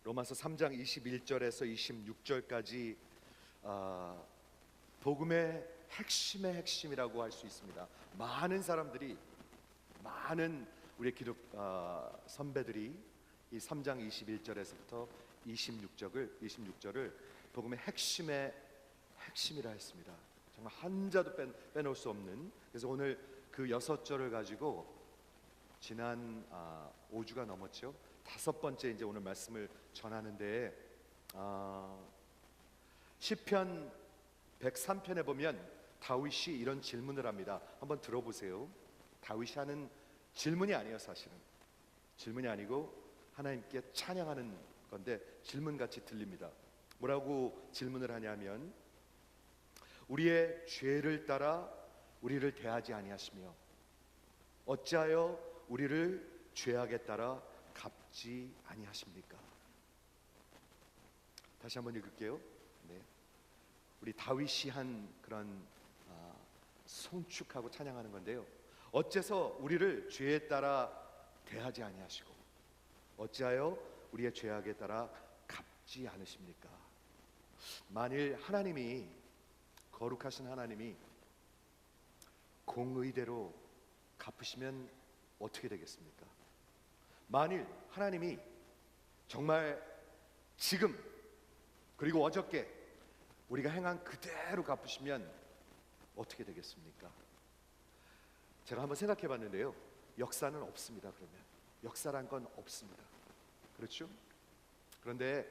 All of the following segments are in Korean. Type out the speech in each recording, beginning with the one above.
로마서 3장 21절에서 26절까지 복음의 핵심의 핵심이라고 할 수 있습니다. 많은 사람들이, 많은 우리의 기독 선배들이 이 3장 21절에서부터 26절을 복음의 핵심의 핵심이라 했습니다. 정말 한자도 빼놓을 수 없는. 그래서 오늘 그 6절을 가지고 지난 5주가 넘었죠. 5번째 이제 오늘 말씀을 전하는데, 시편 103편에 보면 다윗이 이런 질문을 합니다. 한번 들어보세요. 다윗이 하는 질문이 아니에요. 사실은 질문이 아니고 하나님께 찬양하는 건데 질문같이 들립니다. 뭐라고 질문을 하냐면, 우리의 죄를 따라 우리를 대하지 아니하시며 어찌하여 우리를 죄악에 따라 갚지 아니하십니까? 다시 한번 읽을게요. 네. 우리 다윗이 한 그런 송축하고 찬양하는 건데요. 어째서 우리를 죄에 따라 대하지 아니하시고 어찌하여 우리의 죄악에 따라 갚지 않으십니까? 만일 하나님이, 거룩하신 하나님이 공의대로 갚으시면 어떻게 되겠습니까? 만일 하나님이 정말 지금 그리고 어저께 우리가 행한 그대로 갚으시면 어떻게 되겠습니까? 제가 한번 생각해 봤는데요, 역사는 없습니다. 그러면 역사란 건 없습니다. 그렇죠? 그런데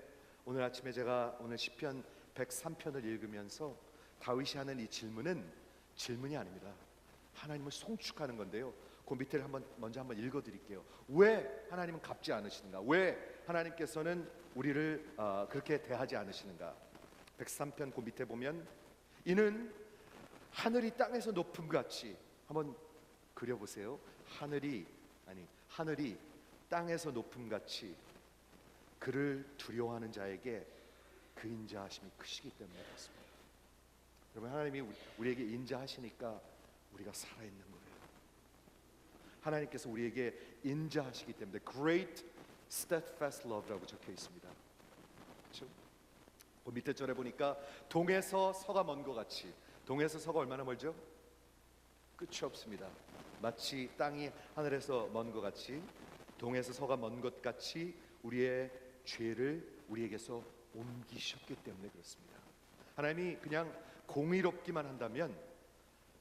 오늘 아침에 제가 오늘 시편 103편을 읽으면서 다윗이 하는 이 질문은 질문이 아닙니다. 하나님을 송축하는 건데요, 그 밑에를 먼저 한번 읽어드릴게요. 왜 하나님은 갚지 않으시는가? 왜 하나님께서는 우리를 그렇게 대하지 않으시는가? 103편 그 밑에 보면, 이는 하늘이 땅에서 높음 같이, 한번 그려보세요. 하늘이 땅에서 높음 같이 그를 두려워하는 자에게 그 인자하심이 크시기 때문에 그렇습니다. 여러분, 하나님이 우리에게 인자하시니까 우리가 살아있는 거예요. 하나님께서 우리에게 인자하시기 때문에 Great Steadfast Love라고 적혀 있습니다. 그렇죠? 그 밑에 절에 보니까 동에서 서가 먼 것 같이, 동에서 서가 얼마나 멀죠? 끝이 없습니다. 마치 땅이 하늘에서 먼 것 같이, 동에서 서가 먼 것 같이 우리의 죄를 우리에게서 옮기셨기 때문에 그렇습니다. 하나님이 그냥 공의롭기만 한다면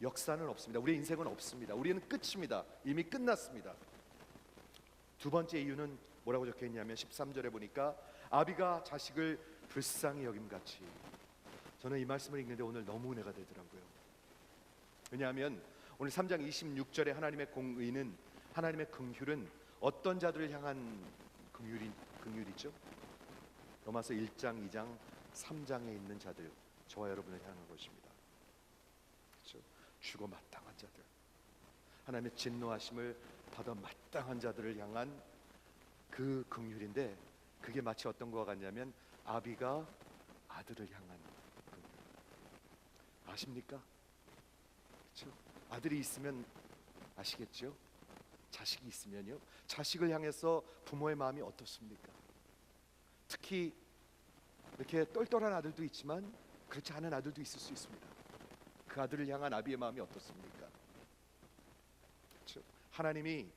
역사는 없습니다. 우리의 인생은 없습니다. 우리는 끝입니다. 이미 끝났습니다. 두 번째 이유는 뭐라고 적혀 있냐면 13절에 보니까 아비가 자식을 불쌍히 여김같이. 저는 이 말씀을 읽는데 오늘 너무 은혜가 되더라고요. 왜냐하면 오늘 3장 26절에 하나님의 공의는, 하나님의 긍휼은 어떤 자들을 향한 긍휼이죠? 로마서 1장, 2장, 3장에 있는 자들, 저와 여러분을 향한 것입니다. 그렇죠? 죽어 마땅한 자들, 하나님의 진노하심을 받아 마땅한 자들을 향한 그 긍휼인데, 그게 마치 어떤 것과 같냐면 아비가 아들을 향한 긍휼. 아십니까? 그렇죠? 아들이 있으면 아시겠죠? 자식이 있으면요, 자식을 향해서 부모의 마음이 어떻습니까? 특히 이렇게 똘똘한 아들도 있지만 그렇지 않은 아들도 있을 수 있습니다. 그 아들을 향한 아비의 마음이 어떻습니까? 그렇죠? 하나님이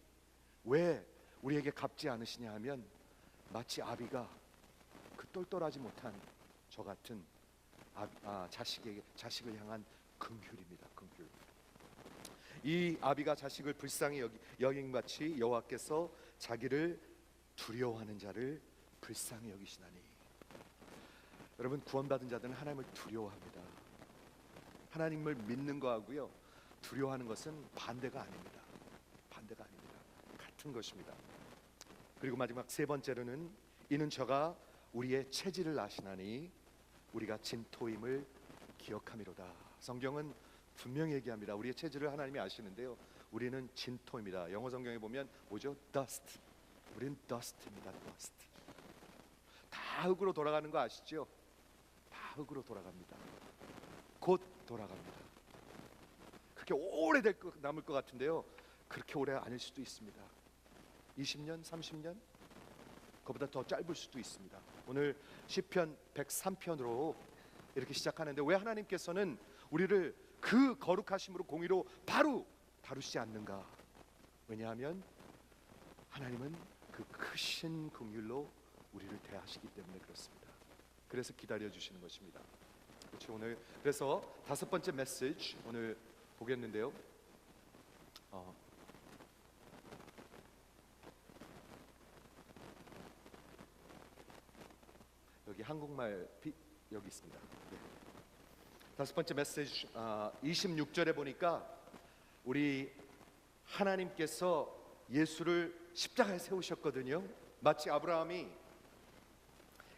왜 우리에게 갚지 않으시냐 하면 마치 아비가 그 똘똘하지 못한 저 같은 자식을 향한 긍휼입니다. 긍휼. 이 아비가 자식을 불쌍히 여김같이 여호와께서 자기를 두려워하는 자를 불쌍히 여기시나니. 여러분, 구원받은 자들은 하나님을 두려워합니다. 하나님을 믿는 거하고요, 두려워하는 것은 반대가 아닙니다. 반대가 아닙니다. 같은 것입니다. 그리고 마지막 세 번째로는, 이는 저가 우리의 체질을 아시나니 우리가 진토임을 기억함이로다. 성경은 분명히 얘기합니다. 우리의 체질을 하나님이 아시는데요, 우리는 진토입니다. 영어 성경에 보면 뭐죠? dust. 우리는 dust입니다. dust. 다 흙으로 돌아가는 거 아시죠? 다 흙으로 돌아갑니다. 곧 돌아갑니다. 그렇게 오래 남을 것 같은데요, 그렇게 오래 아닐 수도 있습니다. 20년, 30년? 그보다 더 짧을 수도 있습니다. 오늘 시편 103편으로 이렇게 시작하는데 왜 하나님께서는 우리를 그 거룩하심으로 공의로 바로 다루시지 않는가? 왜냐하면 하나님은 그 크신 긍휼로 우리를 대하시기 때문에 그렇습니다. 그래서 기다려 주시는 것입니다. 그렇죠? 오늘 그래서 다섯 번째 메시지 오늘 보겠는데요. 여기 한국말 여기 있습니다. 네. 다섯 번째 메시지 26절에 보니까 우리 하나님께서 예수를 십자가에 세우셨거든요. 마치 아브라함이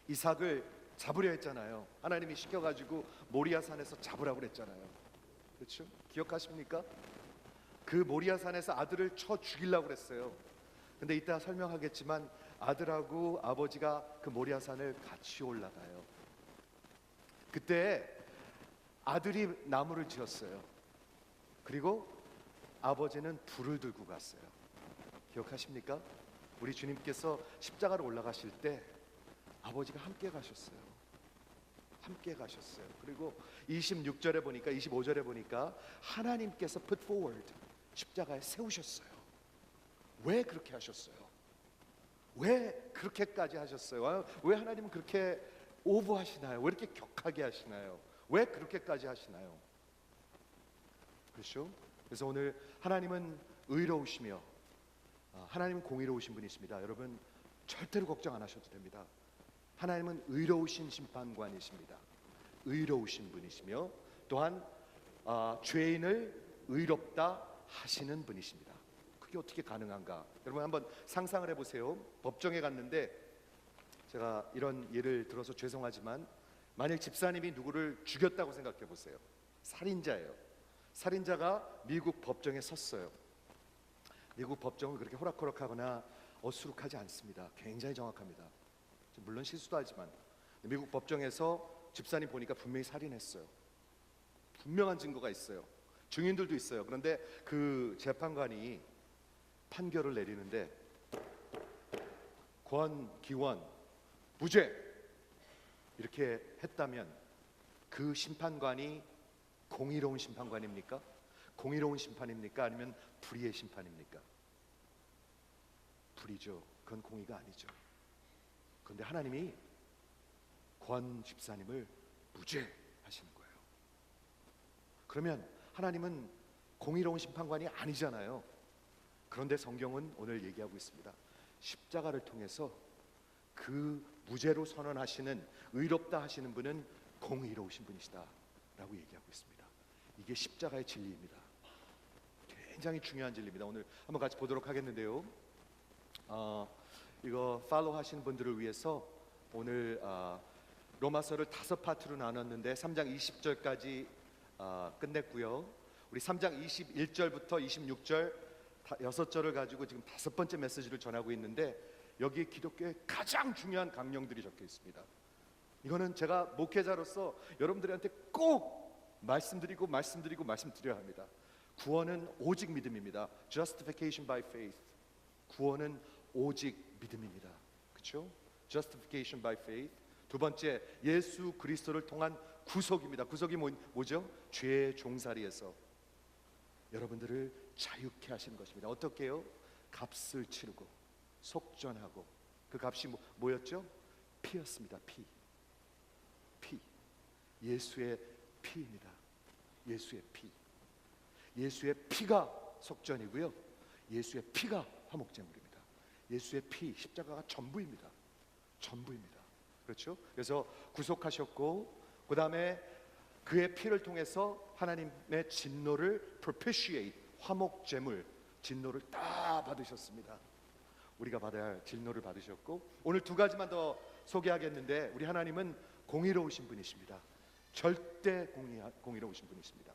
이삭을 잡으려 했잖아요. 하나님이 시켜가지고 모리아산에서 잡으라고 그랬잖아요. 그렇죠? 기억하십니까? 그 모리아산에서 아들을 쳐 죽이려고 그랬어요. 근데 이따 설명하겠지만 아들하고 아버지가 그 모리아산을 같이 올라가요. 그때 아들이 나무를 지었어요. 그리고 아버지는 불을 들고 갔어요. 기억하십니까? 우리 주님께서 십자가로 올라가실 때 아버지가 함께 가셨어요. 함께 가셨어요. 그리고 26절에 보니까 25절에 보니까 하나님께서 put forward 십자가에 세우셨어요. 왜 그렇게 하셨어요? 왜 그렇게까지 하셨어요? 왜 하나님은 그렇게 오버하시나요? 왜 이렇게 격하게 하시나요? 왜 그렇게까지 하시나요? 그렇죠? 그래서 오늘 하나님은 의로우시며 하나님은 공의로우신 분이십니다. 여러분 절대로 걱정 안 하셔도 됩니다. 하나님은 의로우신 심판관이십니다. 의로우신 분이시며 또한 죄인을 의롭다 하시는 분이십니다. 그게 어떻게 가능한가? 여러분 한번 상상을 해보세요. 법정에 갔는데 제가 이런 예를 들어서 죄송하지만 만일 집사님이 누구를 죽였다고 생각해 보세요. 살인자예요. 살인자가 미국 법정에 섰어요. 미국 법정은 그렇게 호락호락하거나 어수룩하지 않습니다. 굉장히 정확합니다. 물론 실수도 하지만 미국 법정에서 집사님 보니까 분명히 살인했어요. 분명한 증거가 있어요. 증인들도 있어요. 그런데 그 재판관이 판결을 내리는데 권기원 무죄 이렇게 했다면 그 심판관이 공의로운 심판관입니까? 공의로운 심판입니까? 아니면 불의의 심판입니까? 불의죠. 그건 공의가 아니죠. 그런데 하나님이 권 집사님을 무죄 하시는 거예요. 그러면 하나님은 공의로운 심판관이 아니잖아요. 그런데 성경은 오늘 얘기하고 있습니다. 십자가를 통해서 그 무죄로 선언하시는 의롭다 하시는 분은 공의로우신 분이시다 라고 얘기하고 있습니다. 이게 십자가의 진리입니다. 굉장히 중요한 진리입니다. 오늘 한번 같이 보도록 하겠는데요. 이거 팔로우 하시는 분들을 위해서 오늘 로마서를 5파트로 나눴는데 3장 20절까지 끝냈고요. 우리 3장 21절부터 26절 6절을 가지고 지금 5번째 메시지를 전하고 있는데 여기에 기독교의 가장 중요한 강령들이 적혀 있습니다. 이거는 제가 목회자로서 여러분들한테 꼭 말씀드려야 합니다. 구원은 오직 믿음입니다. Justification by faith. 구원은 오직 믿음입니다. 그렇죠? Justification by faith. 두 번째, 예수 그리스도를 통한 구속입니다. 구속이 뭐죠? 죄의 종살이에서 여러분들을 자유케 하시는 것입니다. 어떻게 해요? 값을 치르고 속전하고 그 값이 뭐였죠? 피였습니다. 피. 예수의 피입니다. 예수의 피. 예수의 피가 속전이고요. 예수의 피가 화목제물입니다. 예수의 피, 십자가가 전부입니다. 그렇죠? 그래서 구속하셨고 그 다음에 그의 피를 통해서 하나님의 진노를 propitiate, 화목제물, 진노를 다 받으셨습니다. 우리가 받아야 할 진노를 받으셨고 오늘 두 가지만 더 소개하겠는데 우리 하나님은 공의로우신 분이십니다. 절대 공의로우신 분이십니다.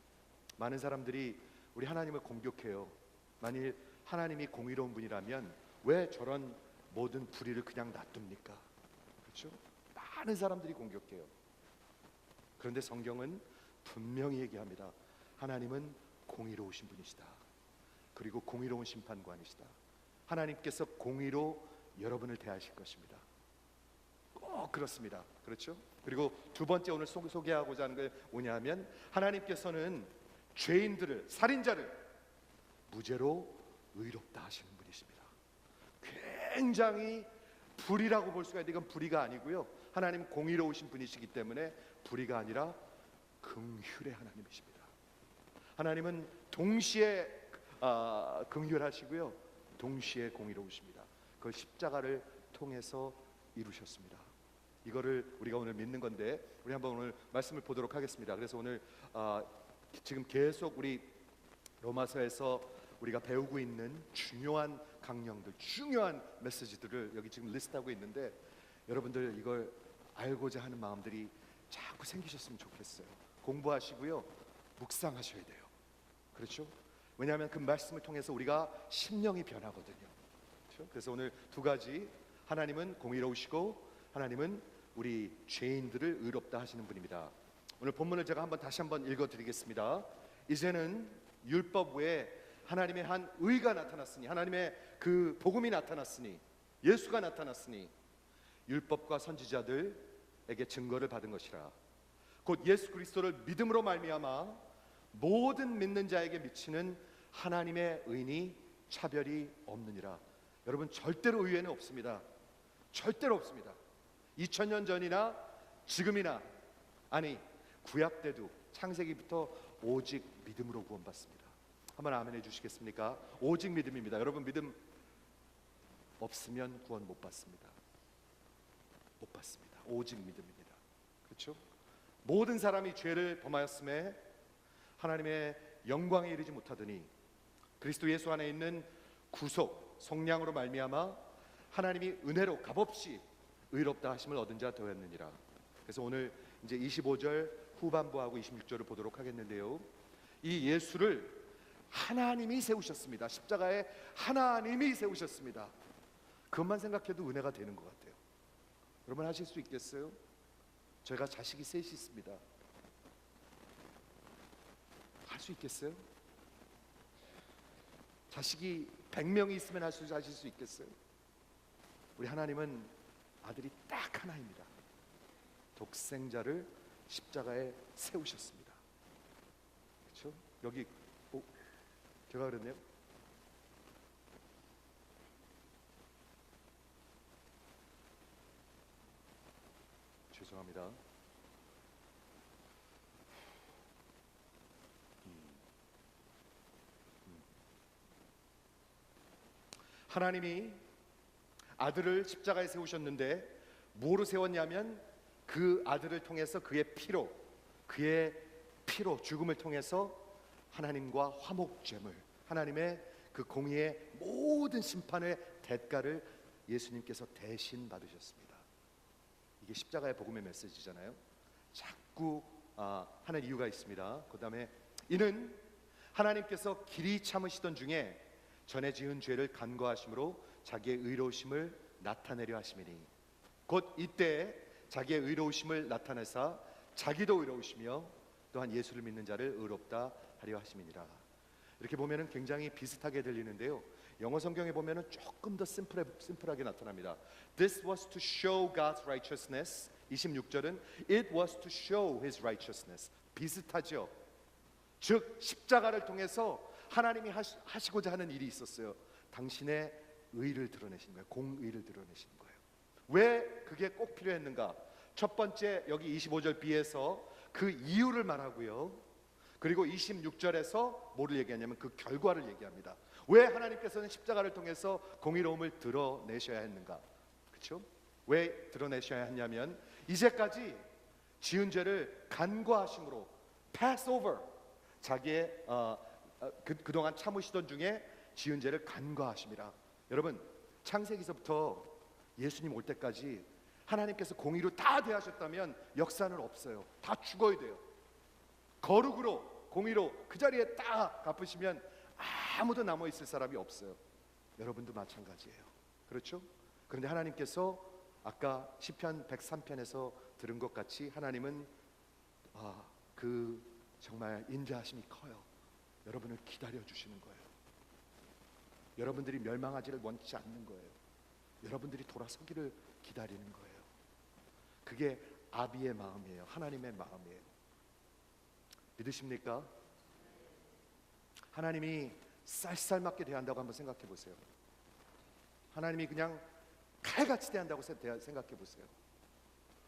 많은 사람들이 우리 하나님을 공격해요. 만일 하나님이 공의로운 분이라면 왜 저런 모든 불의를 그냥 놔둡니까? 그렇죠? 많은 사람들이 공격해요. 그런데 성경은 분명히 얘기합니다. 하나님은 공의로우신 분이시다. 그리고 공의로운 심판관이시다. 하나님께서 공의로 여러분을 대하실 것입니다. 꼭 그렇습니다. 그렇죠? 그리고 두 번째 오늘 소개하고자 하는 게 뭐냐면, 하나님께서는 죄인들을, 살인자를 무죄로 의롭다 하시는 분이십니다. 굉장히 불의라고 볼 수가 있는데 이건 불의가 아니고요, 하나님 공의로우신 분이시기 때문에 불의가 아니라 긍휼의 하나님이십니다. 하나님은 동시에 긍휼하시고요, 동시에 공의로우십니다. 그걸 십자가를 통해서 이루셨습니다. 이거를 우리가 오늘 믿는 건데, 우리 한번 오늘 말씀을 보도록 하겠습니다. 그래서 오늘 지금 계속 우리 로마서에서 우리가 배우고 있는 중요한 강령들, 중요한 메시지들을 여기 지금 리스트하고 있는데, 여러분들 이걸 알고자 하는 마음들이 자꾸 생기셨으면 좋겠어요. 공부하시고요, 묵상하셔야 돼요. 그렇죠? 왜냐하면 그 말씀을 통해서 우리가 심령이 변하거든요. 그렇죠? 그래서 오늘 두 가지, 하나님은 공의로우시고 하나님은 우리 죄인들을 의롭다 하시는 분입니다. 오늘 본문을 제가 다시 한번 읽어드리겠습니다. 이제는 율법 외에 하나님의 한 의가 나타났으니, 하나님의 그 복음이 나타났으니, 예수가 나타났으니 율법과 선지자들에게 증거를 받은 것이라. 곧 예수 그리스도를 믿음으로 말미암아 모든 믿는 자에게 미치는 하나님의 의니 차별이 없느니라. 여러분, 절대로 의외는 없습니다. 절대로 없습니다. 2000년 전이나 지금이나, 아니 구약 때도 창세기부터 오직 믿음으로 구원받습니다. 한번 아멘 해주시겠습니까? 오직 믿음입니다. 여러분, 믿음 없으면 구원 못 받습니다. 못 받습니다. 오직 믿음입니다. 그렇죠? 모든 사람이 죄를 범하였음에 하나님의 영광에 이르지 못하더니 그리스도 예수 안에 있는 구속 속량으로 말미암아 하나님이 은혜로 값없이 의롭다 하심을 얻은 자 되었느니라. 그래서 오늘 이제 25절 후반부하고 26절을 보도록 하겠는데요, 이 예수를 하나님이 세우셨습니다. 십자가에 하나님이 세우셨습니다. 그것만 생각해도 은혜가 되는 것 같아요. 여러분, 하실 수 있겠어요? 저희가 자식이 셋이 있습니다. 할 수 있겠어요? 자식이 100명이 있으면 하실 수 있겠어요? 우리 하나님은 아들이 딱 하나입니다. 독생자를 십자가에 세우셨습니다. 그렇죠? 여기 제가 그랬네요. 죄송합니다. 하나님이 아들을 십자가에 세우셨는데 뭐로 세웠냐면, 그 아들을 통해서 그의 피로 죽음을 통해서 하나님과 화목제물, 하나님의 그 공의의 모든 심판의 대가를 예수님께서 대신 받으셨습니다. 이게 십자가의 복음의 메시지잖아요. 자꾸 하는 이유가 있습니다. 그 다음에 이는 하나님께서 길이 참으시던 중에 전에 지은 죄를 간과하심으로 자기의 의로우심을 나타내려 하심이니, 곧 이때 자기의 의로우심을 나타내사 자기도 의로우시며 또한 예수를 믿는 자를 의롭다 하려 하심이니라. 이렇게 보면은 굉장히 비슷하게 들리는데요, 영어 성경에 보면은 조금 더 심플하게 나타납니다. This was to show God's righteousness. 26절은 It was to show His righteousness. 비슷하죠. 즉 십자가를 통해서 하나님이 하시고자 하는 일이 있었어요. 당신의 의를 드러내신 거예요. 공의를 드러내신 거예요. 왜 그게 꼭 필요했는가? 첫 번째, 여기 25절 B에서 그 이유를 말하고요, 그리고 26절에서 뭐를 얘기하냐면 그 결과를 얘기합니다. 왜 하나님께서는 십자가를 통해서 공의로움을 드러내셔야 했는가? 그렇죠? 왜 드러내셔야 했냐면, 이제까지 지은 죄를 간과하심으로 pass over, 자기의 그동안 참으시던 중에 지은 죄를 간과하심이라. 여러분, 창세기서부터 예수님 올 때까지 하나님께서 공의로 다 대하셨다면 역사는 없어요. 다 죽어야 돼요. 거룩으로 공의로 그 자리에 딱 갚으시면 아무도 남아있을 사람이 없어요. 여러분도 마찬가지예요. 그렇죠? 그런데 하나님께서 아까 시편 103편에서 들은 것 같이 하나님은 그 정말 인자하심이 커요. 여러분을 기다려 주시는 거예요. 여러분들이 멸망하지를 원치 않는 거예요. 여러분들이 돌아서기를 기다리는 거예요. 그게 아비의 마음이에요. 하나님의 마음이에요. 믿으십니까? 하나님이 쌀쌀맞게 대한다고 한번 생각해 보세요. 하나님이 그냥 칼같이 대한다고 생각해 보세요.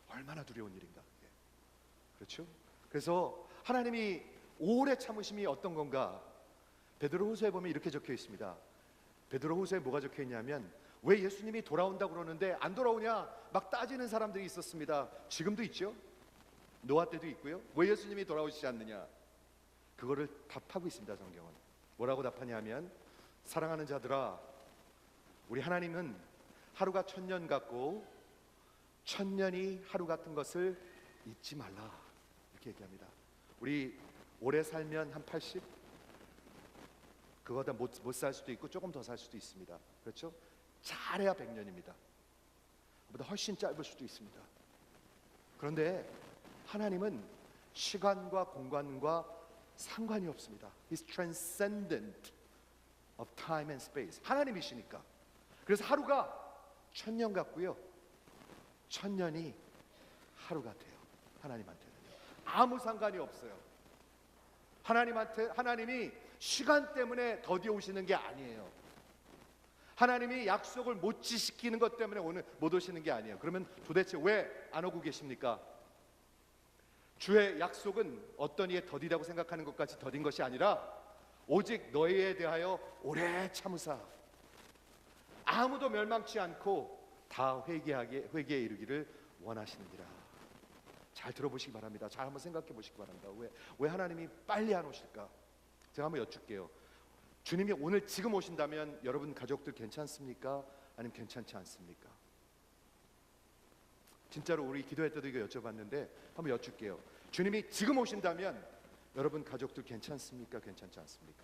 얼마나 두려운 일인가. 그렇죠? 그래서 하나님이 오래 참으심이 어떤 건가? 베드로후서에 보면 이렇게 적혀 있습니다. 베드로후서에 뭐가 적혀 있냐면, 왜 예수님이 돌아온다고 그러는데 안 돌아오냐 막 따지는 사람들이 있었습니다. 지금도 있죠. 노아 때도 있고요. 왜 예수님이 돌아오시지 않느냐, 그거를 답하고 있습니다. 성경은 뭐라고 답하냐면, 사랑하는 자들아, 우리 하나님은 하루가 1000년 같고 1000년이 하루 같은 것을 잊지 말라, 이렇게 얘기합니다. 우리 오래 살면 한 80, 그거보다 못 살 수도 있고 조금 더 살 수도 있습니다. 그렇죠? 잘해야 100년입니다. 그보다 훨씬 짧을 수도 있습니다. 그런데 하나님은 시간과 공간과 상관이 없습니다. He's transcendent of time and space. 하나님이시니까. 그래서 하루가 1000년 같고요, 1000년이 하루 같아요. 하나님한테는요. 아무 상관이 없어요. 하나님이 시간 때문에 더디 오시는 게 아니에요. 하나님이 약속을 못 지키는 것 때문에 오늘 못 오시는 게 아니에요. 그러면 도대체 왜 안 오고 계십니까? 주의 약속은 어떤 이에 더디다고 생각하는 것까지 더딘 것이 아니라, 오직 너희에 대하여 오래 참으사 아무도 멸망치 않고 다 회개에 이르기를 원하시느니라. 잘 들어보시기 바랍니다. 잘 한번 생각해 보시기 바랍니다. 왜 하나님이 빨리 안 오실까? 제가 한번 여쭙게요. 주님이 오늘 지금 오신다면 여러분 가족들 괜찮습니까? 아니면 괜찮지 않습니까? 진짜로 우리 기도회 때도 이거 여쭤봤는데 한번 여쭐게요. 주님이 지금 오신다면 여러분 가족들 괜찮습니까? 괜찮지 않습니까?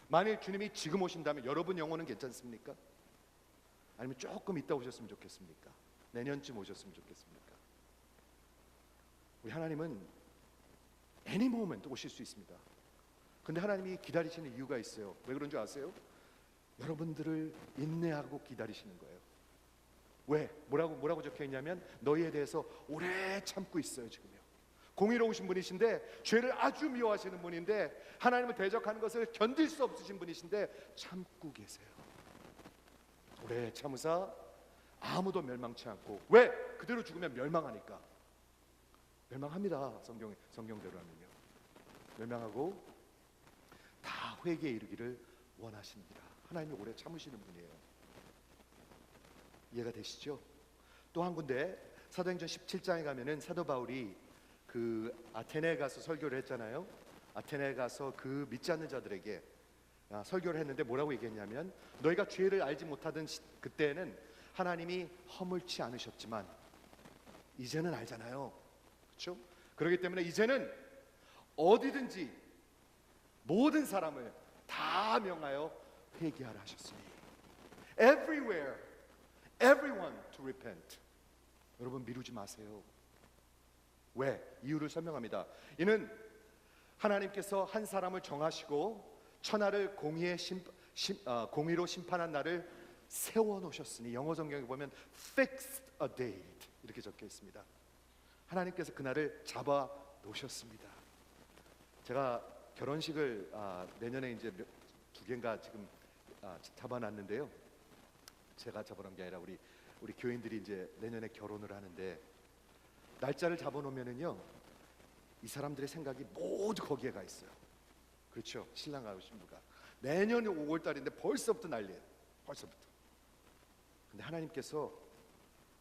만일 주님이 지금 오신다면 여러분 영혼은 괜찮습니까? 아니면 조금 있다 오셨으면 좋겠습니까? 내년쯤 오셨으면 좋겠습니까? 우리 하나님은 any moment 오실 수 있습니다. 근데 하나님이 기다리시는 이유가 있어요. 왜 그런 줄 아세요? 여러분들을 인내하고 기다리시는 거예요. 왜? 뭐라고 적혀 있냐면, 너희에 대해서 오래 참고 있어요. 지금요. 공의로우신 분이신데, 죄를 아주 미워하시는 분인데, 하나님을 대적하는 것을 견딜 수 없으신 분이신데 참고 계세요. 오래 참으사 아무도 멸망치 않고. 왜? 그대로 죽으면 멸망하니까. 멸망합니다. 성경대로라면요. 멸망하고 다 회개에 이르기를 원하십니다. 하나님이 오래 참으시는 분이에요. 이해가 되시죠? 또 한 군데 사도행전 17장에 가면은 사도 바울이 그 아테네에 가서 설교를 했잖아요. 아테네에 가서 그 믿지 않는 자들에게 설교를 했는데 뭐라고 얘기했냐면, 너희가 죄를 알지 못하던 그때는 하나님이 허물지 않으셨지만 이제는 알잖아요. 그렇죠? 그렇기 때문에 이제는 어디든지 모든 사람을 다 명하여 회개하라 하셨으니, everywhere, everyone to repent. 여러분 미루지 마세요. 왜? 이유를 설명합니다. 이는 하나님께서 한 사람을 정하시고 천하를 공의로 심판한 날을 세워놓으셨으니, 영어 성경에 보면 fixed a date 이렇게 적혀 있습니다. 하나님께서 그날을 잡아 놓으셨습니다. 제가 결혼식을 내년에 이제 2개인가 지금 잡아놨는데요. 제가 잡아놓은 게 아니라 우리 교인들이 이제 내년에 결혼을 하는데, 날짜를 잡아놓으면은요, 이 사람들의 생각이 모두 거기에 가 있어요. 그렇죠? 신랑하고 신부가 내년 5월 달인데 벌써부터 난리예요. 벌써부터. 근데 하나님께서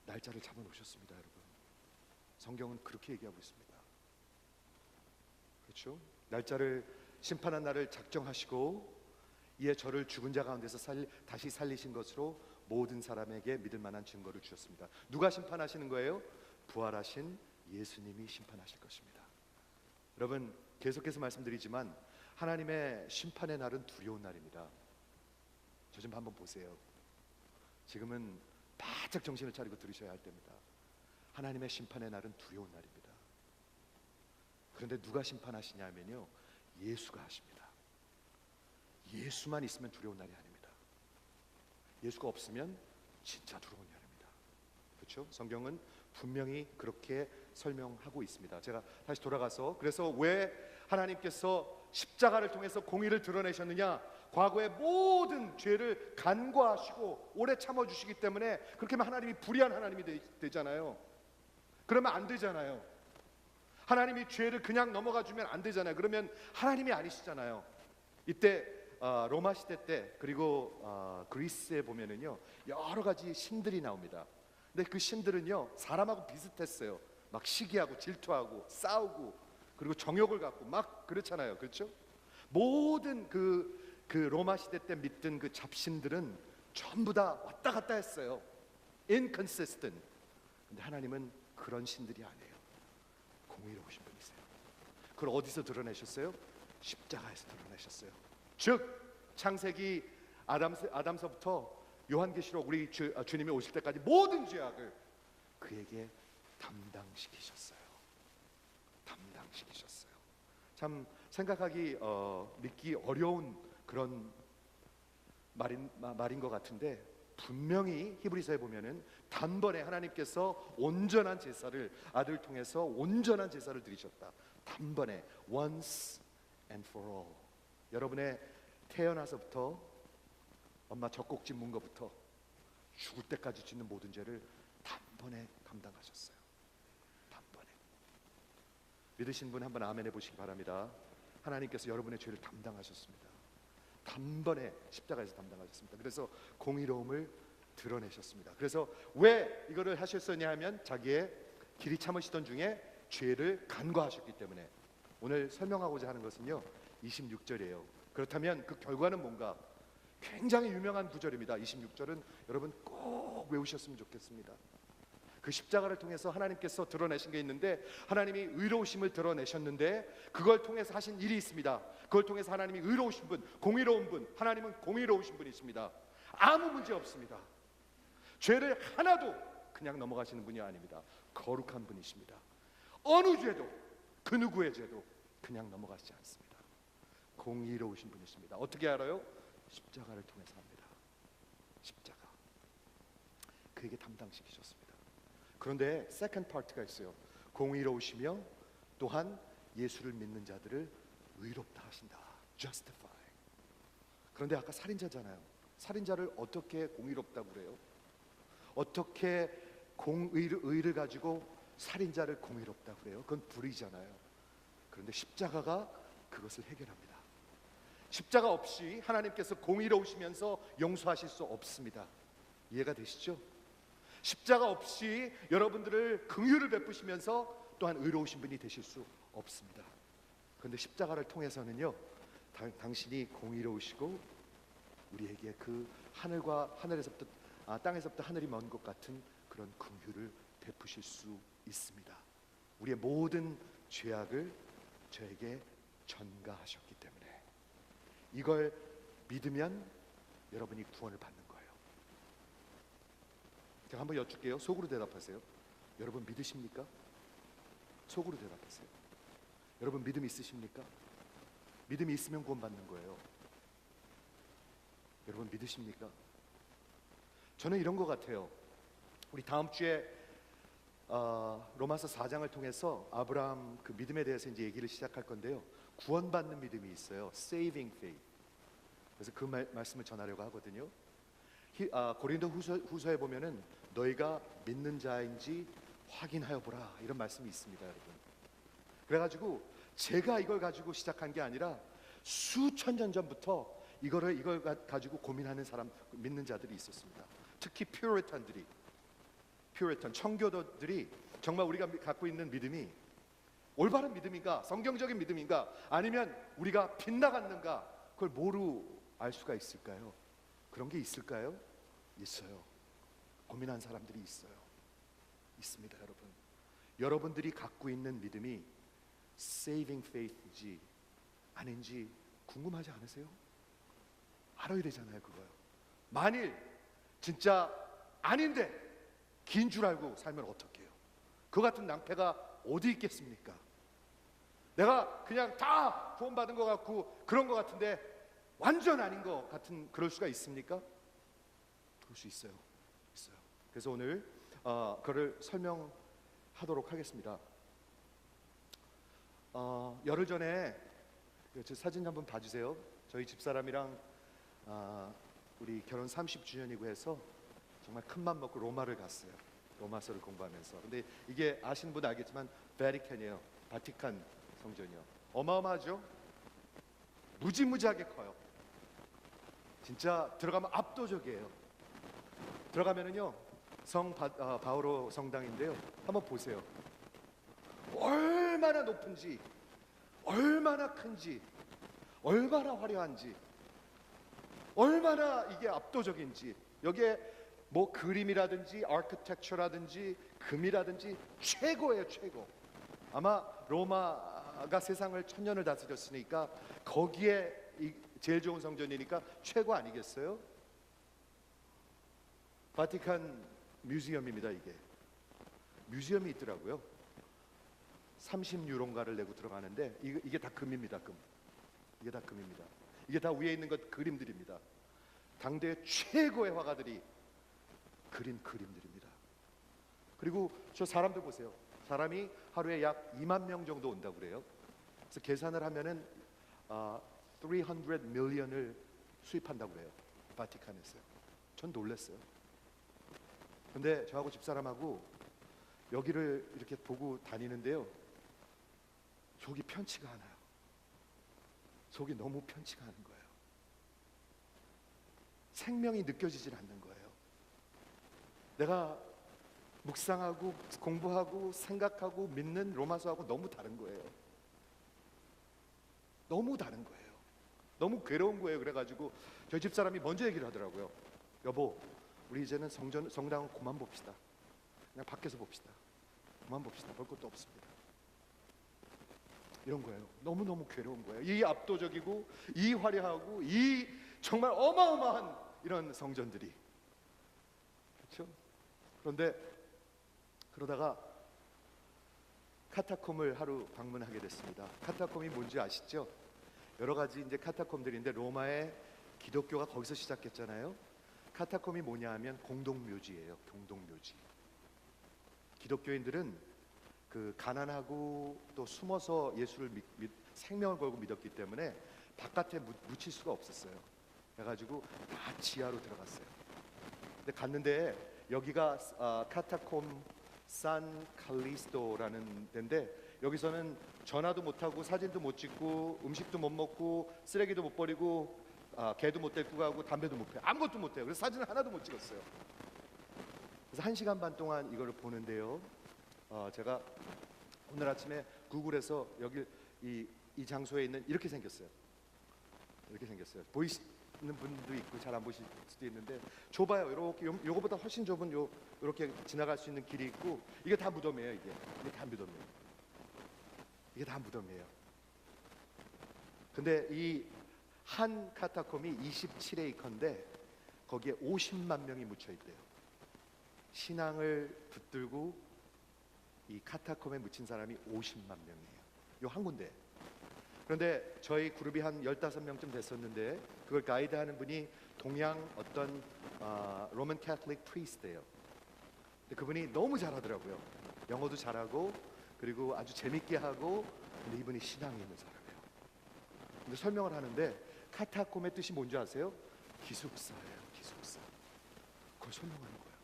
날짜를 잡아놓으셨습니다, 여러분. 성경은 그렇게 얘기하고 있습니다. 그렇죠? 날짜를, 심판한 날을 작정하시고 이에 저를 죽은 자 가운데서 다시 살리신 것으로 모든 사람에게 믿을 만한 증거를 주셨습니다. 누가 심판하시는 거예요? 부활하신 예수님이 심판하실 것입니다. 여러분, 계속해서 말씀드리지만 하나님의 심판의 날은 두려운 날입니다. 저 좀 한번 보세요. 지금은 바짝 정신을 차리고 들으셔야 할 때입니다. 하나님의 심판의 날은 두려운 날입니다. 그런데 누가 심판하시냐면요, 예수가 하십니다. 예수만 있으면 두려운 날이 아닙니다. 예수가 없으면 진짜 두려운 여름입니다. 그렇죠? 성경은 분명히 그렇게 설명하고 있습니다. 제가 다시 돌아가서, 그래서 왜 하나님께서 십자가를 통해서 공의를 드러내셨느냐? 과거의 모든 죄를 간과하시고 오래 참아주시기 때문에. 그렇게 하면 하나님이 불의한 하나님이 되잖아요. 그러면 안 되잖아요. 하나님이 죄를 그냥 넘어가 주면 안 되잖아요. 그러면 하나님이 아니시잖아요. 이때 로마 시대 때, 그리고 그리스에 보면은요 여러 가지 신들이 나옵니다. 근데 그 신들은요 사람하고 비슷했어요. 막 시기하고 질투하고 싸우고, 그리고 정욕을 갖고 막 그렇잖아요. 그렇죠? 모든 그 로마 시대 때 믿던 그 잡신들은 전부 다 왔다 갔다 했어요. inconsistent. 근데 하나님은 그런 신들이 아니에요. 공의로우신 분이세요. 그걸 어디서 드러내셨어요? 십자가에서 드러내셨어요. 즉 창세기 아담서부터 요한계시록 우리 주님이 오실 때까지 모든 죄악을 그에게 담당시키셨어요. 담당시키셨어요. 참 생각하기 믿기 어려운 그런 말인 것 같은데, 분명히 히브리서에 보면은 단번에 하나님께서 온전한 제사를, 아들 통해서 온전한 제사를 드리셨다. 단번에, once and for all. 여러분의 태어나서부터 엄마 젖꼭지 문 것부터 죽을 때까지 짓는 모든 죄를 단번에 감당하셨어요. 단번에. 믿으신 분 한번 아멘 해보시기 바랍니다. 하나님께서 여러분의 죄를 담당하셨습니다. 단번에 십자가에서 담당하셨습니다. 그래서 공의로움을 드러내셨습니다. 그래서 왜 이거를 하셨었냐 하면 자기의 길이 참으시던 중에 죄를 간과하셨기 때문에. 오늘 설명하고자 하는 것은요 26절이에요. 그렇다면 그 결과는 뭔가? 굉장히 유명한 구절입니다. 26절은 여러분 꼭 외우셨으면 좋겠습니다. 그 십자가를 통해서 하나님께서 드러내신 게 있는데, 하나님이 의로우심을 드러내셨는데 그걸 통해서 하신 일이 있습니다. 그걸 통해서 하나님이 의로우신 분, 공의로운 분, 하나님은 공의로우신 분이십니다. 아무 문제 없습니다. 죄를 하나도 그냥 넘어가시는 분이 아닙니다. 거룩한 분이십니다. 어느 죄도, 그 누구의 죄도 그냥 넘어가시지 않습니다. 공의로우신 분이십니다. 어떻게 알아요? 십자가를 통해서 합니다. 십자가 그에게 담당시키셨습니다. 그런데 세컨드 파트가 있어요. 공의로우시며 또한 예수를 믿는 자들을 의롭다 하신다. justify. 그런데 아까 살인자잖아요. 살인자를 어떻게 공의롭다고 그래요? 어떻게 의를 가지고 살인자를 공의롭다고 그래요? 그건 불의잖아요. 그런데 십자가가 그것을 해결합니다. 십자가 없이 하나님께서 공의로우시면서 용서하실 수 없습니다. 이해가 되시죠? 십자가 없이 여러분들을 긍휼을 베푸시면서 또한 의로우신 분이 되실 수 없습니다. 그런데 십자가를 통해서는요 당신이 공의로우시고 우리에게 그 땅에서부터 하늘이 먼 것 같은 그런 긍휼을 베푸실 수 있습니다. 우리의 모든 죄악을 저에게 전가하셨기 때문에 이걸 믿으면 여러분이 구원을 받는 거예요. 제가 한번 여쭐게요. 속으로 대답하세요. 여러분 믿으십니까? 속으로 대답하세요. 여러분 믿음 있으십니까? 믿음이 있으면 구원받는 거예요. 여러분 믿으십니까? 저는 이런 것 같아요. 우리 다음 주에 로마서 4장을 통해서 아브라함 그 믿음에 대해서 이제 얘기를 시작할 건데요. 구원받는 믿음이 있어요. Saving faith. 그래서 그 말씀을 전하려고 하거든요. 고린도 후서에 보면은 너희가 믿는 자인지 확인하여 보라 이런 말씀이 있습니다, 여러분. 그래가지고 제가 이걸 가지고 시작한 게 아니라 수천 년 전부터 이걸 가지고 고민하는 사람, 믿는 자들이 있었습니다. 특히 퓨리탄 청교도들이 정말 우리가 갖고 있는 믿음이 올바른 믿음인가, 성경적인 믿음인가, 아니면 우리가 빗나갔는가, 그걸 뭐로 알 수가 있을까요? 그런 게 있을까요? 있어요. 고민한 사람들이 있어요. 있습니다, 여러분. 여러분들이 갖고 있는 믿음이 saving faith인지 아닌지 궁금하지 않으세요? 알아야 되잖아요, 그거요. 만일 진짜 아닌데 긴 줄 알고 살면 어떡해요? 그 같은 낭패가 어디 있겠습니까? 내가 그냥 다 구원받은 것 같고 그런 것 같은데 완전 아닌 것 같은, 그럴 수가 있습니까? 볼 수 있어요. 있어요. 그래서 오늘 그걸 설명하도록 하겠습니다. 열흘 전에 저 사진 한번 봐주세요. 저희 집사람이랑 우리 결혼 30주년이고 해서 정말 큰맘 먹고 로마를 갔어요. 로마서를 공부하면서. 근데 이게 아시는 분 알겠지만 베티칸이에요. 바티칸 성전이요. 어마어마하죠? 무지무지하게 커요. 진짜 들어가면 압도적이에요. 들어가면은요 성 바오로 성당인데요. 한번 보세요. 얼마나 높은지, 얼마나 큰지, 얼마나 화려한지, 얼마나 이게 압도적인지. 여기에 뭐 그림이라든지 아키텍처라든지 금이라든지 최고예요, 최고. 아마 로마가 세상을 1000년을 다스렸으니까 거기에 제일 좋은 성전이니까 최고 아니겠어요? 바티칸 뮤지엄입니다. 이게 뮤지엄이 있더라고요. 30유로인가를 내고 들어가는데 이게 다 금입니다. 금. 이게 다 금입니다. 이게 다 위에 있는 것 그림들입니다. 당대 최고의 화가들이 그린 그림들입니다. 그리고 저 사람들 보세요. 사람이 하루에 약 2만 명 정도 온다고 그래요. 그래서 계산을 하면은 300 밀리언을 수입한다고 그래요. 바티칸에서요. 전 놀랐어요. 근데 저하고 집사람하고 여기를 이렇게 보고 다니는데요. 속이 편치가 않아요. 속이 너무 편치가 않은 거예요. 생명이 느껴지질 않는 거예요. 내가 묵상하고 공부하고 생각하고 믿는 로마서하고 너무 다른 거예요. 너무 다른 거예요. 너무 괴로운 거예요. 그래가지고 저희 집사람이 먼저 얘기를 하더라고요. 여보, 우리 이제는 성당은 그만 봅시다. 그냥 밖에서 봅시다. 그만 봅시다. 볼 것도 없습니다. 이런 거예요. 너무너무 괴로운 거예요. 이 압도적이고 이 화려하고 이 정말 어마어마한 이런 성전들이. 그렇죠? 그런데 그러다가 카타콤을 하루 방문하게 됐습니다. 카타콤이 뭔지 아시죠? 여러 가지 이제 카타콤들인데 로마의 기독교가 거기서 시작했잖아요. 카타콤이 뭐냐 하면 공동묘지예요. 공동묘지. 기독교인들은 그 가난하고 또 숨어서 예수를 생명을 걸고 믿었기 때문에 바깥에 묻힐 수가 없었어요. 그래가지고 다 지하로 들어갔어요. 근데 갔는데 여기가 카타콤 산 칼리스토라는 데인데 여기서는 전화도 못 하고 사진도 못 찍고 음식도 못 먹고 쓰레기도 못 버리고 개도 못 데리고 가고 담배도 못 피워 아무것도 못 해요. 그래서 사진 하나도 못 찍었어요. 그래서 1시간 반 동안 이거를 보는데요. 제가 오늘 아침에 구글에서 여기 이 장소에 있는 이렇게 생겼어요. 이렇게 생겼어요. 보이시는 분도 있고 잘 안 보실 수도 있는데 좁아요. 이렇게 요거보다 훨씬 좁은 이렇게 지나갈 수 있는 길이 있고 이게 다 무덤이에요. 이게 다 무덤이에요. 이게 다 무덤이에요. 근데 이 한 카타콤이 27에이커인데 거기에 50만 명이 묻혀 있대요. 신앙을 붙들고 이 카타콤에 묻힌 사람이 50만 명이에요. 요 한 군데. 그런데 저희 그룹이 한 15명쯤 됐었는데 그걸 가이드하는 분이 동양 어떤 로만 캐톨릭 프리스트예요. 근데 그분이 너무 잘하더라고요. 영어도 잘하고 그리고 아주 재밌게 하고. 근데 이분이 신앙이 있는 사람이에요. 근데 설명을 하는데 카타콤의 뜻이 뭔지 아세요? 기숙사예요. 기숙사. 그걸 설명하는 거예요.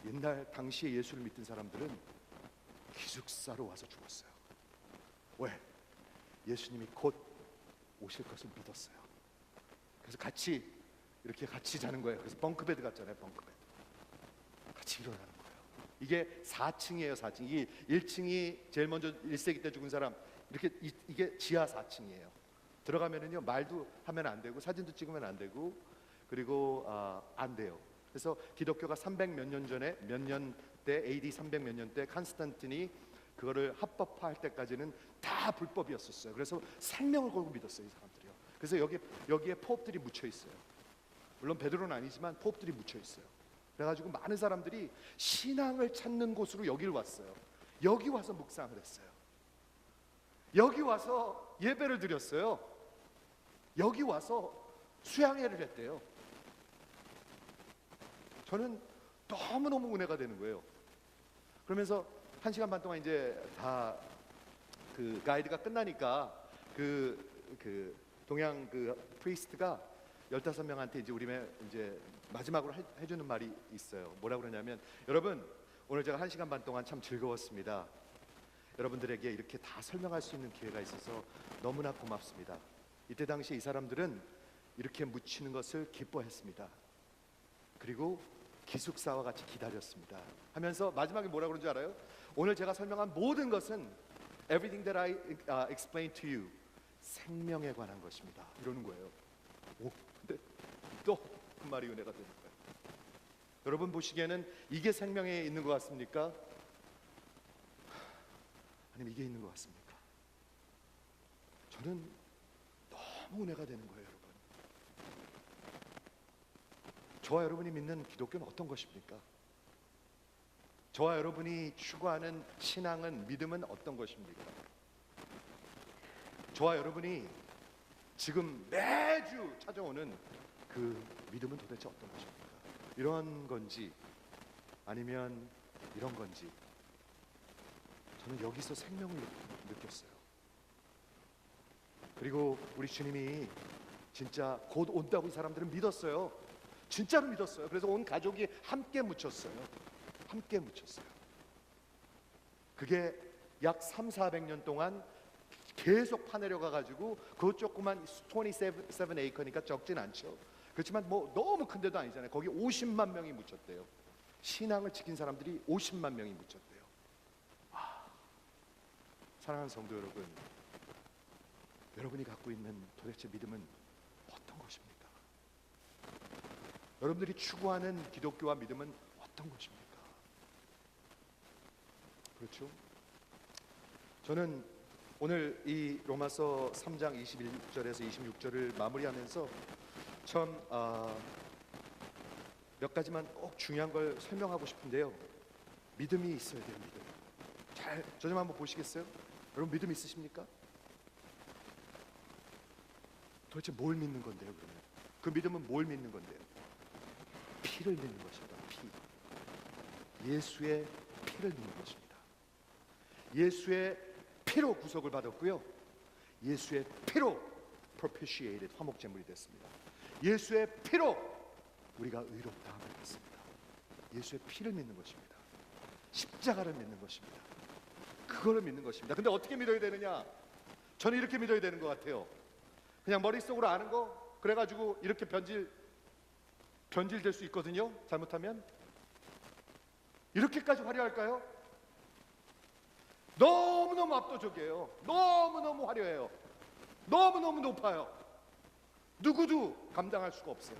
옛날 당시에 예수를 믿던 사람들은 기숙사로 와서 죽었어요. 왜? 예수님이 곧 오실 것을 믿었어요. 그래서 같이 이렇게 같이 자는 거예요. 그래서 벙크베드 같잖아요. 벙크베드. 같이 일어나는 거예요. 이게 4층이에요. 4층. 이게 1층이 제일 먼저 1세기 때 죽은 사람. 이렇게 이게 지하 4층이에요. 들어가면은요 말도 하면 안 되고 사진도 찍으면 안 되고 그리고 안 돼요. 그래서 기독교가 300 몇 년 전에 몇 년대 AD 300 몇 년 때 콘스탄틴이 그거를 합법화할 때까지는 다 불법이었었어요. 그래서 생명을 걸고 믿었어요, 이 사람들이요. 그래서 여기에 포업들이 묻혀 있어요. 물론 베드로는 아니지만 포업들이 묻혀 있어요. 그래가지고 많은 사람들이 신앙을 찾는 곳으로 여기를 왔어요. 여기 와서 묵상을 했어요. 여기 와서 예배를 드렸어요. 여기 와서 수양회를 했대요. 저는 너무너무 은혜가 되는 거예요. 그러면서 1시간 반 동안 이제 다 그 가이드가 끝나니까 그 동양 그 프리스트가 15명한테 이제 우리의 이제 마지막으로 해주는 말이 있어요. 뭐라고 그러냐면, 여러분 오늘 제가 1시간 반 동안 참 즐거웠습니다. 여러분들에게 이렇게 다 설명할 수 있는 기회가 있어서 너무나 고맙습니다. 이때 당시 이 사람들은 이렇게 묻히는 것을 기뻐했습니다. 그리고 기숙사와 같이 기다렸습니다 하면서 마지막에 뭐라고 그러는지 알아요? 오늘 제가 설명한 모든 것은 Everything that I explained to you, 생명에 관한 것입니다. 이러는 거예요. 오, 근데 또 그 말이 은혜가 되는 거예요. 여러분 보시기에는 이게 생명에 있는 것 같습니까? 아니면 이게 있는 것 같습니까? 저는 너무 은혜가 되는 거예요, 여러분. 저와 여러분이 믿는 기독교는 어떤 것입니까? 저와 여러분이 추구하는 신앙은, 믿음은 어떤 것입니까? 저와 여러분이 지금 매주 찾아오는 그 믿음은 도대체 어떤 것입니까? 이런 건지 아니면 이런 건지, 저는 여기서 생명을 느꼈어요. 그리고 우리 주님이 진짜 곧 온다고 이 사람들은 믿었어요. 진짜로 믿었어요. 그래서 온 가족이 함께 묻혔어요. 함께 묻혔어요. 그게 약 300~400년 동안 계속 파내려가 가지고, 그 조그만 27 에이커니까 적진 않죠. 그렇지만 뭐 너무 큰 데도 아니잖아요. 거기 50만 명이 묻혔대요. 신앙을 지킨 사람들이 50만 명이 묻혔대요. 사랑하는 성도 여러분, 여러분이 갖고 있는 도대체 믿음은 어떤 것입니까? 여러분들이 추구하는 기독교와 믿음은 어떤 것입니까? 그렇죠? 저는 오늘 이 로마서 3장 21절에서 26절을 마무리하면서 참 몇 가지만 꼭 중요한 걸 설명하고 싶은데요. 믿음이 있어야 돼요. 믿음. 저 좀 한번 보시겠어요? 여러분 믿음 있으십니까? 도대체 뭘 믿는 건데요, 그러면? 그 믿음은 뭘 믿는 건데요? 피를 믿는 것입니다. 피. 예수의 피를 믿는 것입니다. 예수의 피로 구속을 받았고요. 예수의 피로 propitiated, 화목제물이 됐습니다. 예수의 피로 우리가 의롭다함을 받습니다. 예수의 피를 믿는 것입니다. 십자가를 믿는 것입니다. 그거를 믿는 것입니다. 근데 어떻게 믿어야 되느냐? 저는 이렇게 믿어야 되는 것 같아요. 그냥 머릿속으로 아는 거 그래가지고 이렇게 변질될 수 있거든요. 잘못하면. 이렇게까지 화려할까요? 너무너무 압도적이에요. 너무너무 화려해요. 너무너무 높아요. 누구도 감당할 수가 없어요.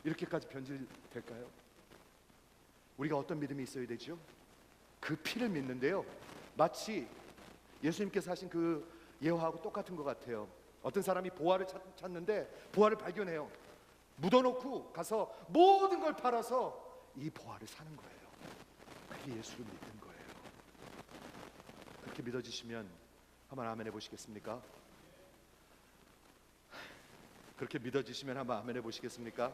이렇게까지 변질될까요? 우리가 어떤 믿음이 있어야 되죠? 그 피를 믿는데요, 마치 예수님께서 하신 그 예화하고 똑같은 것 같아요. 어떤 사람이 보화를 찾는데 보화를 발견해요. 묻어놓고 가서 모든 걸 팔아서 이 보화를 사는 거예요. 그게 예수를 믿는 거예요. 그렇게 믿어지시면 한번 아멘 해보시겠습니까? 그렇게 믿어지시면 한번 아멘 해보시겠습니까?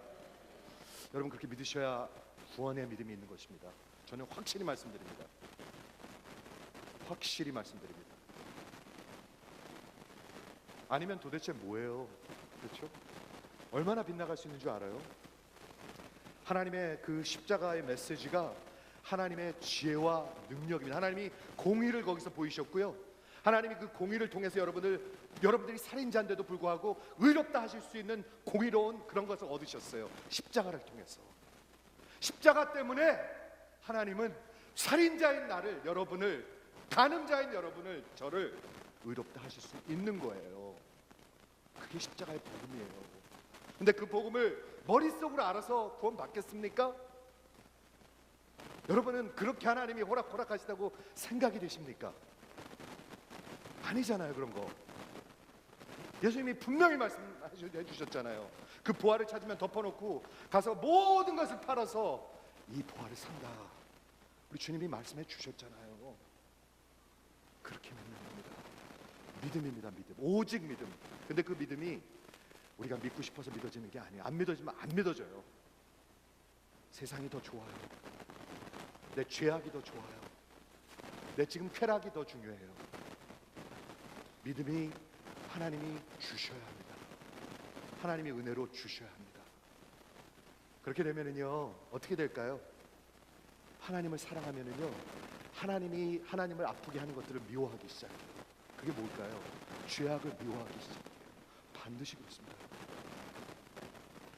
여러분 그렇게 믿으셔야 구원의 믿음이 있는 것입니다. 저는 확실히 말씀드립니다. 확실히 말씀드립니다. 아니면 도대체 뭐예요? 그렇죠? 얼마나 빗나갈 수 있는 줄 알아요? 하나님의 그 십자가의 메시지가 하나님의 지혜와 능력입니다. 하나님이 공의를 거기서 보이셨고요. 하나님이 그 공의를 통해서 여러분들이 살인자인데도 불구하고 의롭다 하실 수 있는 공의로운 그런 것을 얻으셨어요. 십자가를 통해서. 십자가 때문에 하나님은 살인자인 나를, 여러분을, 간음자인 여러분을, 저를 의롭다 하실 수 있는 거예요. 그게 십자가의 복음이에요. 근데 그 복음을 머릿속으로 알아서 구원 받겠습니까? 여러분은 그렇게 하나님이 호락호락하시다고 생각이 되십니까? 아니잖아요. 그런 거 예수님이 분명히 말씀해 주셨잖아요. 그 보화를 찾으면 덮어놓고 가서 모든 것을 팔아서 이 보화를 산다. 우리 주님이 말씀해 주셨잖아요. 그렇게 믿는 겁니다. 믿음입니다. 믿음. 오직 믿음. 근데 그 믿음이 우리가 믿고 싶어서 믿어지는 게 아니에요. 안 믿어지면 안 믿어져요. 세상이 더 좋아요. 내 죄악이 더 좋아요. 내 지금 쾌락이 더 중요해요. 믿음이 하나님이 주셔야 합니다. 하나님이 은혜로 주셔야 합니다. 그렇게 되면은요 어떻게 될까요? 하나님을 사랑하면은요 하나님이 하나님을 아프게 하는 것들을 미워하기 시작해요. 그게 뭘까요? 죄악을 미워하기 시작해요. 반드시 그렇습니다.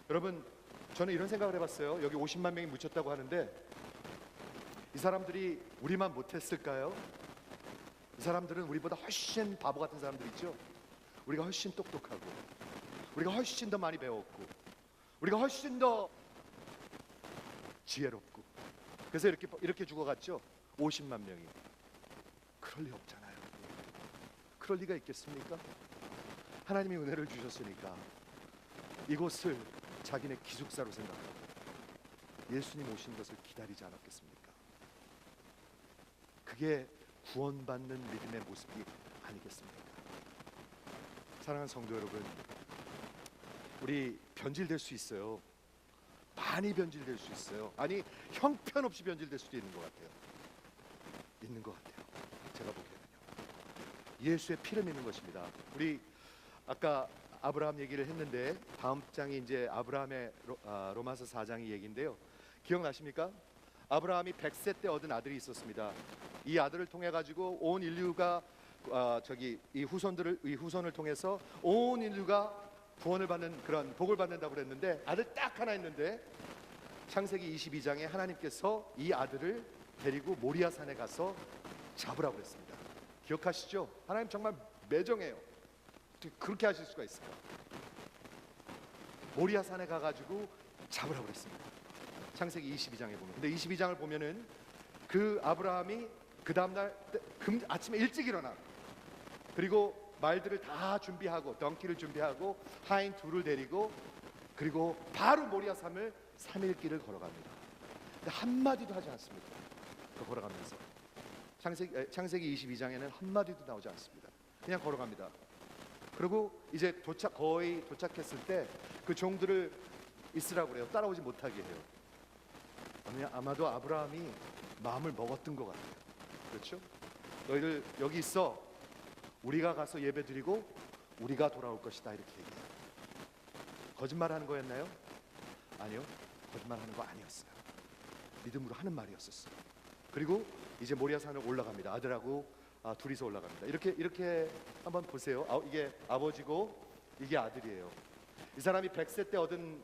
여러분, 저는 이런 생각을 해봤어요. 여기 50만 명이 묻혔다고 하는데 이 사람들이 우리만 못했을까요? 이 사람들은 우리보다 훨씬 바보 같은 사람들 있죠. 우리가 훨씬 똑똑하고 우리가 훨씬 더 많이 배웠고 우리가 훨씬 더 지혜롭고 그래서 이렇게 죽어갔죠. 50만 명이. 그럴 리 없잖아요. 그럴 리가 있겠습니까? 하나님이 은혜를 주셨으니까 이곳을 자기네 기숙사로 생각하고 예수님 오신 것을 기다리지 않았겠습니까? 그게 구원받는 믿음의 모습이 아니겠습니까? 사랑하는 성도 여러분, 우리 변질될 수 있어요. 많이 변질될 수 있어요. 아니 형편없이 변질될 수도 있는 것 같아요. 제가 보기에는요. 예수의 피를 믿는 것입니다. 우리 아까 아브라함 얘기를 했는데 다음 장이 이제 아브라함의 로마서 4장의 얘기인데요. 기억나십니까? 아브라함이 100세 때 얻은 아들이 있었습니다. 이 아들을 통해 가지고 온 인류가 이 후손을 통해서 온 인류가 구원을 받는 그런 복을 받는다고 그랬는데 아들 딱 하나 있는데 창세기 22장에 하나님께서 이 아들을 데리고 모리아 산에 가서 잡으라고 그랬습니다. 기억하시죠? 하나님 정말 매정해요. 어떻게 그렇게 하실 수가 있을까? 모리아 산에 가가지고 잡으라고 그랬습니다. 창세기 22장에 보면. 근데 22장을 보면은 그 아브라함이 그 다음날 아침에 일찍 일어나 그리고 말들을 다 준비하고 덩키를 준비하고 하인 둘을 데리고 그리고 바로 모리아 산을 3일 길을 걸어갑니다. 근데 한마디도 하지 않습니다. 그 걸어가면서 창세기 22장에는 한마디도 나오지 않습니다. 그냥 걸어갑니다. 그리고 이제 거의 도착했을 때 그 종들을 있으라고 그래요. 따라오지 못하게 해요. 아마도 아브라함이 마음을 먹었던 것 같아요. 그렇죠? 너희들 여기 있어. 우리가 가서 예배드리고 우리가 돌아올 것이다. 이렇게 얘기해요. 거짓말하는 거였나요? 아니요. 거짓말하는 거 아니었어요. 믿음으로 하는 말이었었어요. 그리고 이제 모리아산을 올라갑니다. 아들하고 둘이서 올라갑니다. 이렇게 한번 보세요. 이게 아버지고 이게 아들이에요. 이 사람이 100세 때 얻은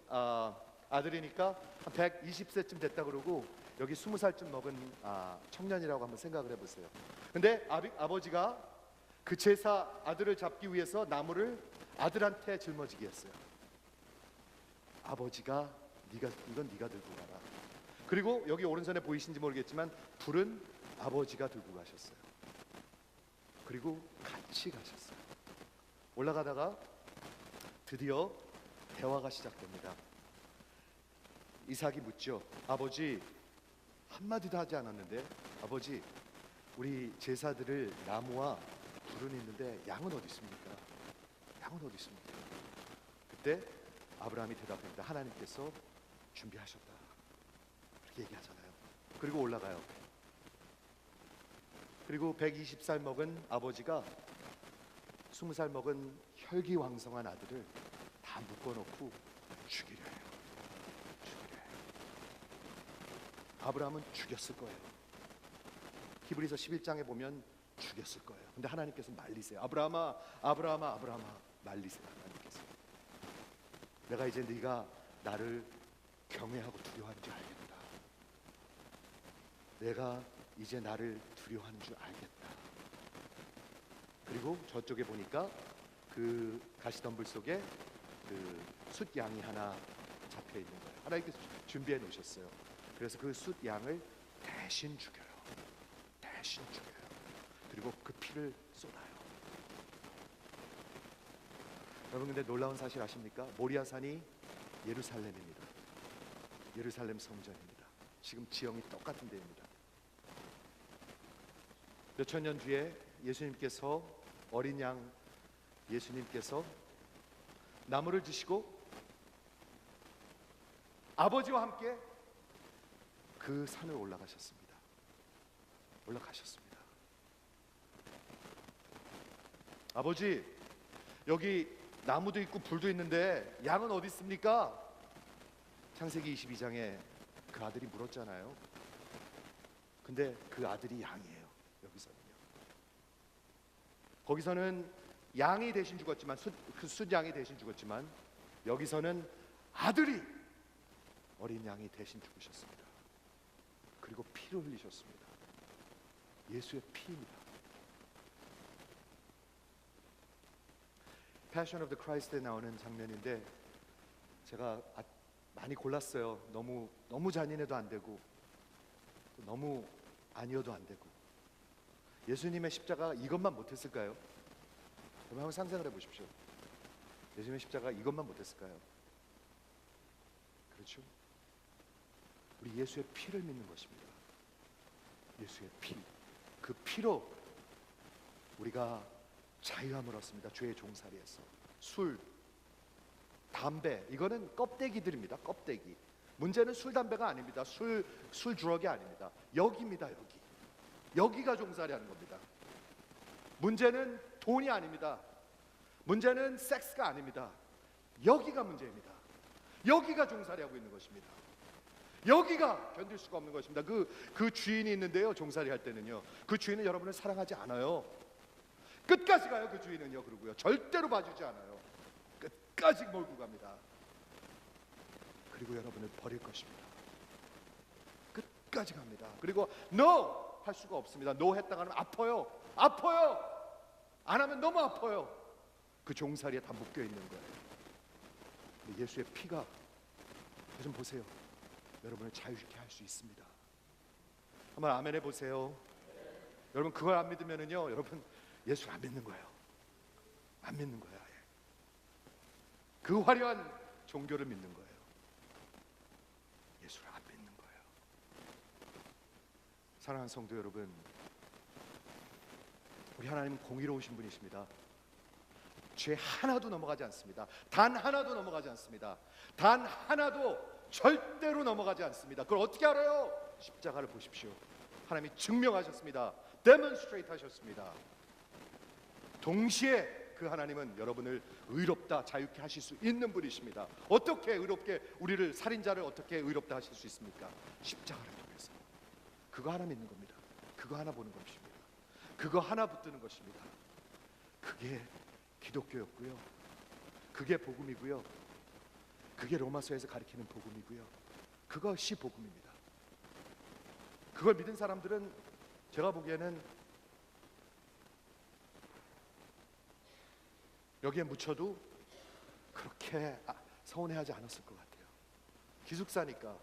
아들이니까 한 120세쯤 됐다 그러고 여기 20살쯤 먹은 청년이라고 한번 생각을 해보세요. 근데 아버지가 그 제사 아들을 잡기 위해서 나무를 아들한테 짊어지게 했어요. 아버지가 이건 네가 들고 가라. 그리고 여기 오른손에 보이신지 모르겠지만 불은 아버지가 들고 가셨어요. 그리고 같이 가셨어요. 올라가다가 드디어 대화가 시작됩니다. 이삭이 묻죠. 아버지, 한마디도 하지 않았는데 아버지, 우리 제사들을 나무와 불은 있는데 양은 어디 있습니까? 양은 어디 있습니까? 그때 아브라함이 대답합니다. 하나님께서 준비하셨다. 그렇게 얘기하잖아요. 그리고 올라가요. 그리고 120살 먹은 아버지가 20살 먹은 혈기왕성한 아들을 다 묶어놓고 죽이려 해요. 아브라함은 죽였을 거예요. 히브리서 11장에 보면 죽였을 거예요. 근데 하나님께서 말리세요. 아브라함아 말리세요. 하나님께서. 내가 이제 네가 나를 경외하고 두려워하는 줄 알겠다. 내가 이제 나를 두려워하는 줄 알겠다. 그리고 저쪽에 보니까 그 가시덤불 속에 그 숫양이 하나 잡혀 있는 거예요. 하나님께서 준비해 놓으셨어요. 그래서 그 숫양을 대신 죽여요. 그리고 그 피를 쏟아요. 여러분, 근데 놀라운 사실 아십니까? 모리아산이 예루살렘입니다. 예루살렘 성전입니다. 지금 지형이 똑같은 데입니다. 몇천 년 뒤에 예수님께서 어린 양 예수님께서 나무를 드시고 아버지와 함께 그 산을 올라가셨습니다. 올라가셨습니다. 아버지, 여기 나무도 있고 불도 있는데 양은 어디 있습니까? 창세기 22장에 그 아들이 물었잖아요. 근데 그 아들이 양이에요. 여기서는요. 거기서는 양이 대신 죽었지만, 그 순양이 대신 죽었지만, 여기서는 아들이 어린 양이 대신 죽으셨습니다. 그리고 피를 흘리셨습니다. 예수의 피입니다. Passion of the Christ에 나오는 장면인데 제가 많이 골랐어요. 너무 잔인해도 안 되고 너무 아니어도 안 되고. 예수님의 십자가 이것만 못했을까요? 여러분 한번 상상을 해보십시오. 예수님의 십자가 이것만 못했을까요? 그렇죠? 우리 예수의 피를 믿는 것입니다. 예수의 피, 그 피로 우리가 자유함을 얻습니다. 죄의 종살이에서. 술, 담배, 이거는 껍데기들입니다. 껍데기. 문제는 술, 담배가 아닙니다. 술 드럭이 아닙니다. 여기입니다. 여기가 종살이하는 겁니다. 문제는 돈이 아닙니다. 문제는 섹스가 아닙니다. 여기가 문제입니다. 여기가 종살이하고 있는 것입니다. 여기가 견딜 수가 없는 것입니다. 그 주인이 있는데요, 종살이 할 때는요, 그 주인은 여러분을 사랑하지 않아요. 끝까지 가요. 그 주인은요. 그러고요, 절대로 봐주지 않아요. 끝까지 몰고 갑니다. 그리고 여러분을 버릴 것입니다. 끝까지 갑니다. 그리고 NO 할 수가 없습니다. NO 했다가는 아파요. 안 하면 너무 아파요. 그 종살이에 다 묶여 있는 거예요. 근데 예수의 피가, 좀 보세요, 여러분을 자유롭게 할 수 있습니다. 한번 아멘 해보세요. 여러분 그걸 안 믿으면은요, 여러분 예수를 안 믿는 거예요. 안 믿는 거예요. 그 화려한 종교를 믿는 거예요. 예수를 안 믿는 거예요. 사랑하는 성도 여러분, 우리 하나님은 공의로우신 분이십니다. 죄 하나도 넘어가지 않습니다. 단 하나도 넘어가지 않습니다. 단 하나도 절대로 넘어가지 않습니다. 그걸 어떻게 알아요? 십자가를 보십시오. 하나님이 증명하셨습니다. 데몬스트레이트 하셨습니다. 동시에 그 하나님은 여러분을 의롭다, 자유케 하실 수 있는 분이십니다. 어떻게 의롭게, 우리를, 살인자를 어떻게 의롭다 하실 수 있습니까? 십자가를 통해서. 그거 하나 믿는 겁니다. 그거 하나 보는 것입니다. 그거 하나 붙드는 것입니다. 그게 기독교였고요, 그게 복음이고요, 그게 로마서에서 가리키는 복음이고요, 그것이 복음입니다. 그걸 믿은 사람들은 제가 보기에는 여기에 묻혀도 그렇게 서운해하지 않았을 것 같아요. 기숙사니까,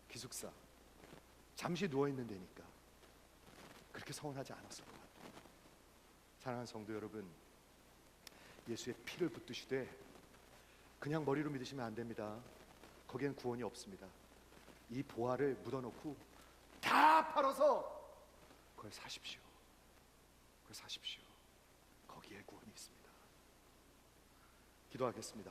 기숙사 잠시 누워있는 데니까 그렇게 서운하지 않았을 것 같아요. 사랑하는 성도 여러분, 예수의 피를 붙드시되 그냥 머리로 믿으시면 안 됩니다. 거기엔 구원이 없습니다. 이 보화를 묻어놓고 다 팔아서 그걸 사십시오. 그걸 사십시오. 거기에 구원이 있습니다. 기도하겠습니다.